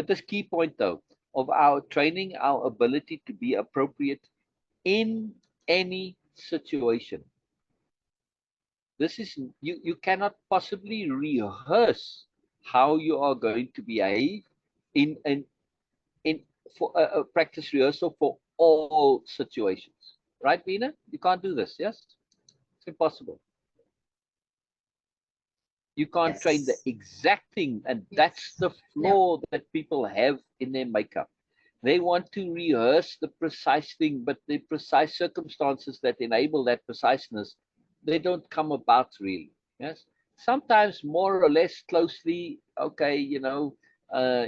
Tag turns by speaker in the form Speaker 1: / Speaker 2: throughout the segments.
Speaker 1: this key point though, of our training, our ability to be appropriate in any situation. This is, you cannot possibly rehearse how you are going to behave in for a practice rehearsal for all situations. Right, Vina? You can't do this, yes? It's impossible. You can't train the exact thing, and that's the flaw that people have in their makeup. They want to rehearse the precise thing, but the precise circumstances that enable that preciseness, they don't come about really. Yes, sometimes more or less closely. Okay, you know,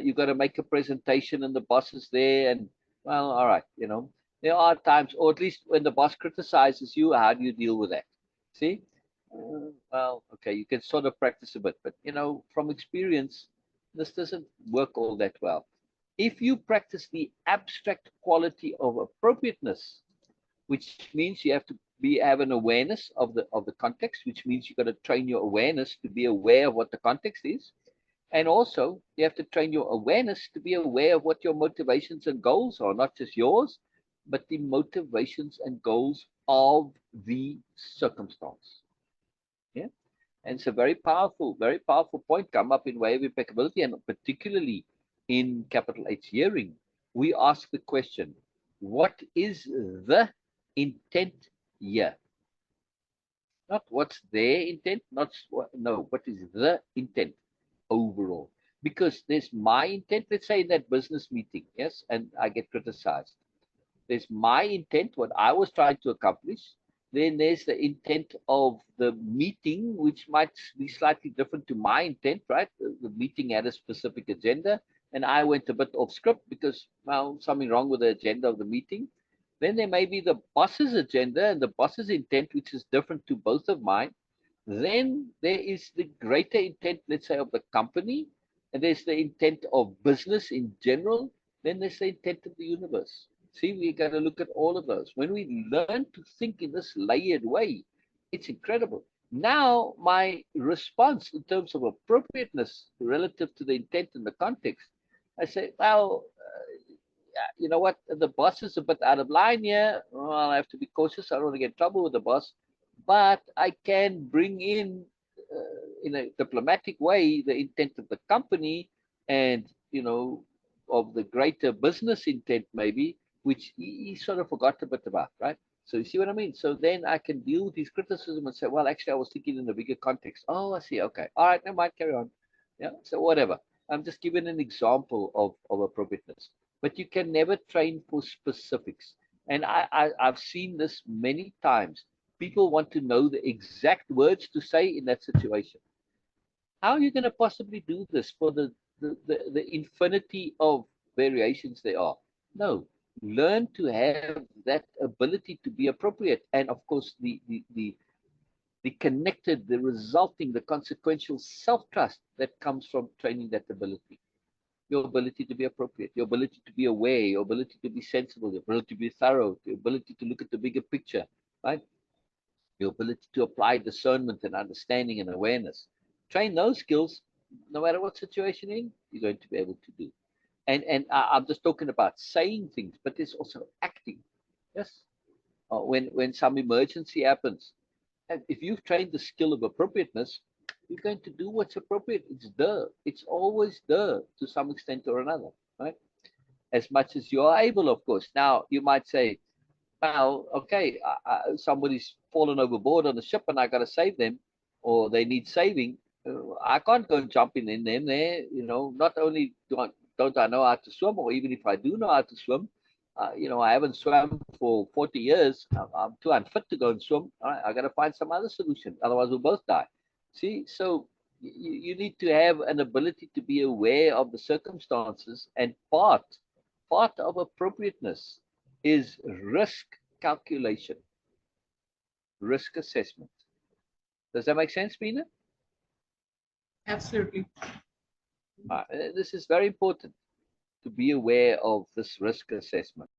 Speaker 1: you got to make a presentation, and the boss is there, and well, all right, you know, there are times, or at least when the boss criticizes you, how do you deal with that? See, well, okay, you can sort of practice a bit, but you know, from experience, this doesn't work all that well. If you practice the abstract quality of appropriateness, which means you have to have an awareness of the context, which means you've got to train your awareness to be aware of what the context is, and also you have to train your awareness to be aware of what your motivations and goals are, not just yours, but the motivations and goals of the circumstance. Yeah, and it's a very powerful point come up in way of impeccability, and particularly in capital H hearing, we ask the question, what is the intent here? Not what's their intent, not no, what is the intent overall? Because there's my intent, let's say in that business meeting, yes, and I get criticized. There's my intent, what I was trying to accomplish. Then there's the intent of the meeting, which might be slightly different to my intent, right? The meeting had a specific agenda, and I went a bit off script because, well, something wrong with the agenda of the meeting. Then there may be the boss's agenda and the boss's intent, which is different to both of mine. Then there is the greater intent, let's say, of the company, and there's the intent of business in general. Then there's the intent of the universe. See, we got to look at all of those. When we learn to think in this layered way, it's incredible. Now, my response in terms of appropriateness relative to the intent and the context, I say, well, you know what? The boss is a bit out of line here. Well, I have to be cautious. I don't want to get in trouble with the boss. But I can bring in a diplomatic way, the intent of the company and, you know, of the greater business intent maybe, which he sort of forgot a bit about, right? So you see what I mean? So then I can deal with his criticism and say, well, actually, I was thinking in a bigger context. Oh, I see. Okay. All right. Never mind. Carry on. Yeah. So whatever. I'm just giving an example of appropriateness. But you can never train for specifics. And I've seen this many times. People want to know the exact words to say in that situation. How are you going to possibly do this for the infinity of variations there are? No, learn to have that ability to be appropriate, and of course the connected, the resulting, the consequential self-trust that comes from training that ability. Your ability to be appropriate, your ability to be aware, your ability to be sensible, your ability to be thorough, your ability to look at the bigger picture, right? Your ability to apply discernment and understanding and awareness. Train those skills, no matter what situation you're going to be able to do. And I'm just talking about saying things, but there's also acting. Yes. When some emergency happens, and if you've trained the skill of appropriateness, you're going to do what's appropriate. It's always there to some extent or another, right? As much as you are able, of course. Now, you might say, well, okay, somebody's fallen overboard on the ship and I got to save them, or they need saving. I can't go and jump in them there. You know, not only don't I know how to swim, or even if I do know how to swim, you know, I haven't swum for 40 years. I'm too unfit to go and swim. I got to find some other solution. Otherwise, we'll both die. See, so you need to have an ability to be aware of the circumstances, and part of appropriateness is risk calculation, risk assessment. Does that make sense, Pina?
Speaker 2: Absolutely.
Speaker 1: This is very important, to be aware of this risk assessment.